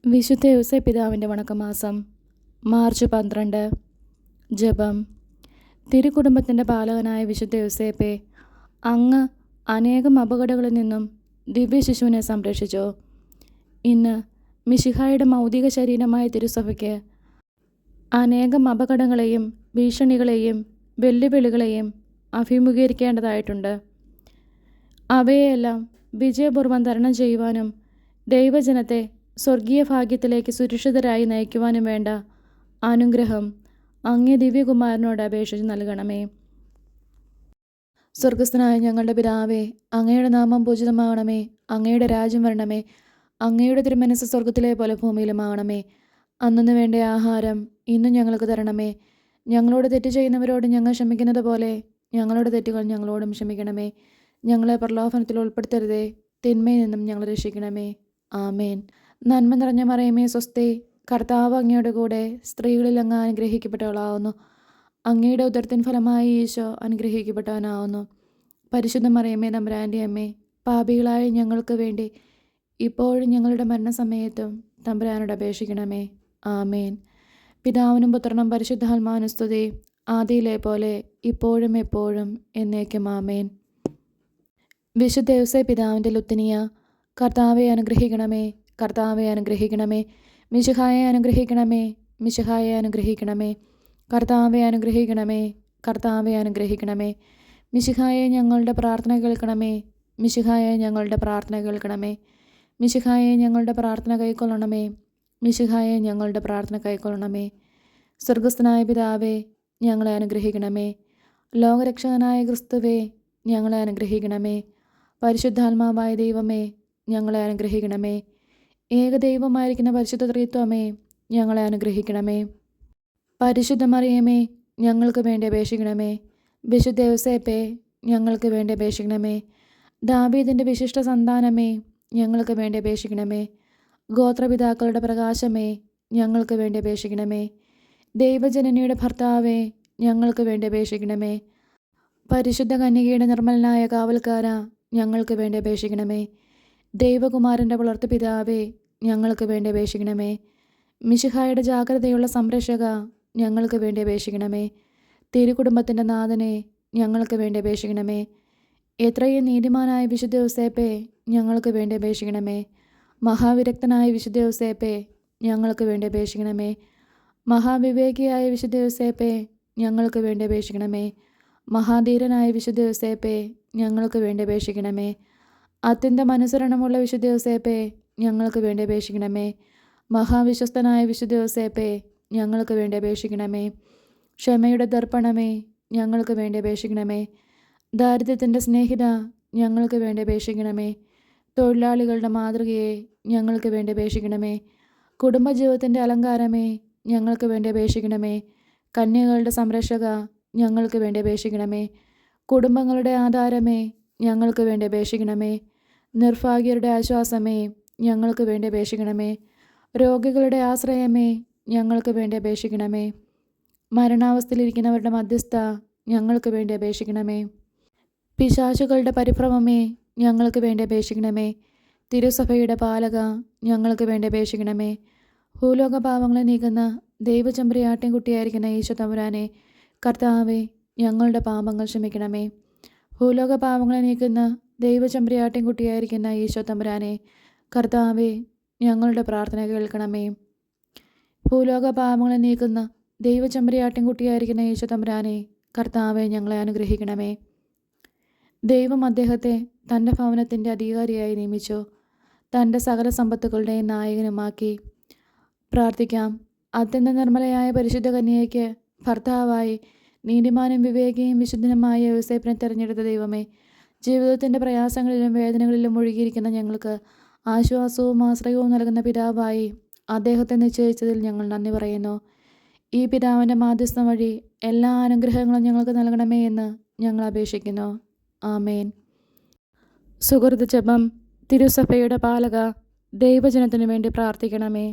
വിശുദ്ധ യോസേപ്പ് പിതാവിൻ്റെ വണക്കമാസം മാർച്ച് 12. ജപം. തിരുക്കുടുംബത്തിൻ്റെ പാലകനായ വിശുദ്ധ യോസേപ്പെ, അങ്ങ് അനേകം അപകടങ്ങളിൽ നിന്നും ദിവ്യശിശുവിനെ സംരക്ഷിച്ചു. ഇന്ന് മിശിഹായുടെ മൗതിക ശരീരമായ തിരുസഭയ്ക്ക് അനേകം അപകടങ്ങളെയും ഭീഷണികളെയും വെല്ലുവിളികളെയും അഭിമുഖീകരിക്കേണ്ടതായിട്ടുണ്ട്. അവയെല്ലാം വിജയപൂർവ്വം തരണം ചെയ്യുവാനും ദൈവജനത്തെ സ്വർഗീയ ഭാഗ്യത്തിലേക്ക് സുരക്ഷിതരായി നയിക്കുവാനും വേണ്ട അനുഗ്രഹം അങ്ങേ ദിവ്യകുമാരനോട് അപേക്ഷിച്ച് നൽകണമേ. സ്വർഗസ്ഥനായ ഞങ്ങളുടെ പിതാവേ, അങ്ങയുടെ നാമം പൂജിതമാകണമേ. അങ്ങയുടെ രാജ്യം വരണമേ. അങ്ങയുടെ തിരുമനസ്സ് സ്വർഗത്തിലെ പോലെ ഭൂമിയിലുമാകണമേ. അന്നു വേണ്ട ആഹാരം ഇന്നും ഞങ്ങൾക്ക് തരണമേ. ഞങ്ങളോട് തെറ്റ് ചെയ്യുന്നവരോട് ഞങ്ങൾ ക്ഷമിക്കുന്നത് പോലെ ഞങ്ങളുടെ തെറ്റുകൾ ഞങ്ങളോടും ക്ഷമിക്കണമേ. ഞങ്ങളെ പ്രലോഭനത്തിൽ ഉൾപ്പെടുത്തരുതേ, തിന്മയിൽ നിന്നും ഞങ്ങൾ രക്ഷിക്കണമേ. ആമേൻ. നന്മ നിറഞ്ഞ മറിയമേ സ്വസ്തി, കർത്താവ് അങ്ങയുടെ കൂടെ സ്ത്രീകളിൽ അങ്ങ് അനുഗ്രഹിക്കപ്പെട്ടവളാവുന്നു. അങ്ങയുടെ ഉദരത്തിൻ ഫലമായി ഈശോ അനുഗ്രഹിക്കപ്പെട്ടവനാവുന്നു. പരിശുദ്ധ മറിയമേ തമ്പുരാൻ്റെ അമ്മേ, പാപികളായ ഞങ്ങൾക്ക് വേണ്ടി ഇപ്പോഴും ഞങ്ങളുടെ മരണസമയത്തും തമ്പുരാനോട് അപേക്ഷിക്കണമേ. ആമേൻ. പിതാവിനും പുത്രനും പരിശുദ്ധാത്മാവിനും സ്തുതി, ആദിയിലെ പോലെ ഇപ്പോഴും എപ്പോഴും എന്നേക്കും. ആമേൻ. വിശുദ്ധ യോസേപ്പ് പിതാവിൻ്റെ ലുത്തിനിയ. കർത്താവെ അനുഗ്രഹിക്കണമേ, കർത്താവെ അനുഗ്രഹിക്കണമേ. മിശിഹായെ അനുഗ്രഹിക്കണമേ, മിശിഹായെ അനുഗ്രഹിക്കണമേ. കർത്താവെ അനുഗ്രഹിക്കണമേ, കർത്താവെ അനുഗ്രഹിക്കണമേ. മിശിഹായെ ഞങ്ങളുടെ പ്രാർത്ഥന കേൾക്കണമേ, മിശിഹായെ ഞങ്ങളുടെ പ്രാർത്ഥന കേൾക്കണമേ. മിശിഹായെ ഞങ്ങളുടെ പ്രാർത്ഥന കൈക്കൊള്ളണമേ, മിശിഹായെ ഞങ്ങളുടെ പ്രാർത്ഥന കൈക്കൊള്ളണമേ. സ്വർഗസ്ഥനായ പിതാവേ, ഞങ്ങളെ അനുഗ്രഹിക്കണമേ. ലോകരക്ഷകനായ ക്രിസ്തുവേ, ഞങ്ങളെ അനുഗ്രഹിക്കണമേ. പരിശുദ്ധാത്മാവായ ദൈവമേ, ഞങ്ങളെ അനുഗ്രഹിക്കണമേ. ഏകദൈവമായിരിക്കുന്ന പരിശുദ്ധ ത്രിത്വമേ, ഞങ്ങളെ അനുഗ്രഹിക്കണമേ. പരിശുദ്ധ മറിയമേ, ഞങ്ങൾക്ക് വേണ്ടി അപേക്ഷിക്കണമേ. വിശുദ്ധ യോസേപ്പേ, ഞങ്ങൾക്ക് വേണ്ടി അപേക്ഷിക്കണമേ. ദാവീദിൻ്റെ വിശിഷ്ട സന്താനമേ, ഞങ്ങൾക്ക് വേണ്ടി അപേക്ഷിക്കണമേ. ഗോത്രപിതാക്കളുടെ പ്രകാശമേ, ഞങ്ങൾക്ക് വേണ്ടി അപേക്ഷിക്കണമേ. ദൈവജനനിയുടെ ഭർത്താവേ, ഞങ്ങൾക്ക് വേണ്ടി അപേക്ഷിക്കണമേ. പരിശുദ്ധ കന്യകയുടെ നിർമ്മലനായ കാവൽക്കാര, ഞങ്ങൾക്ക് വേണ്ടി അപേക്ഷിക്കണമേ. ദൈവകുമാരൻ്റെ വളർത്തു പിതാവേ, ഞങ്ങൾക്ക് വേണ്ടി അപേക്ഷിക്കണമേ. മിശിഹായുടെ ജാഗ്രതയുള്ള സംരക്ഷക, ഞങ്ങൾക്ക് വേണ്ടി അപേക്ഷിക്കണമേ. തിരുകുടുംബത്തിൻ്റെ നാഥനെ, ഞങ്ങൾക്ക് വേണ്ടി അപേക്ഷിക്കണമേ. എത്രയും നീതിമാനായ വിശുദ്ധ യോസേപ്പേ, ഞങ്ങൾക്ക് വേണ്ടി അപേക്ഷിക്കണമേ. മഹാവിരക്തനായ വിശുദ്ധ യോസേപ്പേ, ഞങ്ങൾക്ക് വേണ്ടി അപേക്ഷിക്കണമേ. മഹാവിവേകിയായ വിശുദ്ധ യോസേപ്പേ, ഞങ്ങൾക്ക് വേണ്ടി അപേക്ഷിക്കണമേ. മഹാധീരനായ വിശുദ്ധ യോസേപ്പേ, ഞങ്ങൾക്ക് വേണ്ടി അപേക്ഷിക്കണമേ. അത്യന്തം അനുസരണമുള്ള വിശുദ്ധ യോസേപ്പേ, ഞങ്ങൾക്ക് വേണ്ടി അപേക്ഷിക്കണമേ. മഹാവിശ്വസ്തനായ വിശുദ്ധ യോസേപ്പേ, ഞങ്ങൾക്ക് വേണ്ടി അപേക്ഷിക്കണമേ. ക്ഷമയുടെ ദർപ്പണമേ, ഞങ്ങൾക്ക് വേണ്ടി അപേക്ഷിക്കണമേ. ദാരിദ്ര്യത്തിൻ്റെ സ്നേഹിത, ഞങ്ങൾക്ക് വേണ്ടി അപേക്ഷിക്കണമേ. തൊഴിലാളികളുടെ മാതൃകയെ, ഞങ്ങൾക്ക് വേണ്ടി അപേക്ഷിക്കണമേ. കുടുംബജീവിതത്തിൻ്റെ അലങ്കാരമേ, ഞങ്ങൾക്ക് വേണ്ടി അപേക്ഷിക്കണമേ. കന്യകളുടെ സംരക്ഷക, ഞങ്ങൾക്ക് വേണ്ടി അപേക്ഷിക്കണമേ. കുടുംബങ്ങളുടെ ആധാരമേ, ഞങ്ങൾക്ക് വേണ്ടി അപേക്ഷിക്കണമേ. നിർഭാഗ്യരുടെ ആശ്വാസമേ, ഞങ്ങൾക്ക് വേണ്ടി അപേക്ഷിക്കണമേ. രോഗികളുടെ ആശ്രയമേ, ഞങ്ങൾക്ക് വേണ്ടി അപേക്ഷിക്കണമേ. മരണാവസ്ഥയിലിരിക്കുന്നവരുടെ മധ്യസ്ഥ, ഞങ്ങൾക്ക് വേണ്ടി അപേക്ഷിക്കണമേ. പിശാചുകളുടെ പരിഭ്രമമേ, ഞങ്ങൾക്ക് വേണ്ടി അപേക്ഷിക്കണമേ. തിരുസഭയുടെ പാലക, ഞങ്ങൾക്ക് വേണ്ടി അപേക്ഷിക്കണമേ. ഭൂലോക പാപങ്ങളെ നീക്കുന്ന ദൈവചമ്പരിയാട്ടിൻകുട്ടിയായിരിക്കുന്ന ഈശോ തമ്പുരാനെ, കർത്താവെ, ഞങ്ങളുടെ പാപങ്ങൾ ക്ഷമിക്കണമേ. ഭൂലോക പാപങ്ങളെ നീക്കുന്ന ദൈവചമ്പരിയാട്ടിൻകുട്ടിയായിരിക്കുന്ന ഈശോ തമ്പുരാനെ, കർത്താവെ, ഞങ്ങളുടെ പ്രാർത്ഥന കേൾക്കണമേ. ഭൂലോക പാപങ്ങളെ നീക്കുന്ന ദൈവചമ്പരിയാട്ടിൻകുട്ടിയായിരിക്കുന്ന ഈശോ തമ്പുരാനെ, കർത്താവെ, ഞങ്ങളെ അനുഗ്രഹിക്കണമേ. ദൈവം അദ്ദേഹത്തെ തൻ്റെ ഭവനത്തിൻ്റെ അധികാരിയായി നിയമിച്ചു, തൻ്റെ സകല സമ്പത്തുകളുടെയും നായകനുമാക്കി. പ്രാർത്ഥിക്കാം. അത്യന്ത നിർമ്മലയായ പരിശുദ്ധ കന്യകയ്ക്ക് ഭർത്താവായി നീതിമാനും വിവേകിയും വിശുദ്ധനുമായ യോസേപ്പിനെ തിരഞ്ഞെടുത്ത ദൈവമേ, ജീവിതത്തിൻ്റെ പ്രയാസങ്ങളിലും വേദനകളിലും ഒഴുകിയിരിക്കുന്ന ഞങ്ങൾക്ക് ആശ്വാസവും ആശ്രയവും നൽകുന്ന പിതാവായി അദ്ദേഹത്തെ നിശ്ചയിച്ചതിൽ ഞങ്ങൾ നന്ദി പറയുന്നു. ഈ പിതാവിൻ്റെ മാധ്യസ്ഥം വഴി എല്ലാ അനുഗ്രഹങ്ങളും ഞങ്ങൾക്ക് നൽകണമേ എന്ന് ഞങ്ങൾ അപേക്ഷിക്കുന്നു. ആമേൻ. സുഹൃത്ത് ജപം. തിരുസഭയുടെ പാലക, ദൈവജനത്തിനു വേണ്ടി പ്രാർത്ഥിക്കണമേ.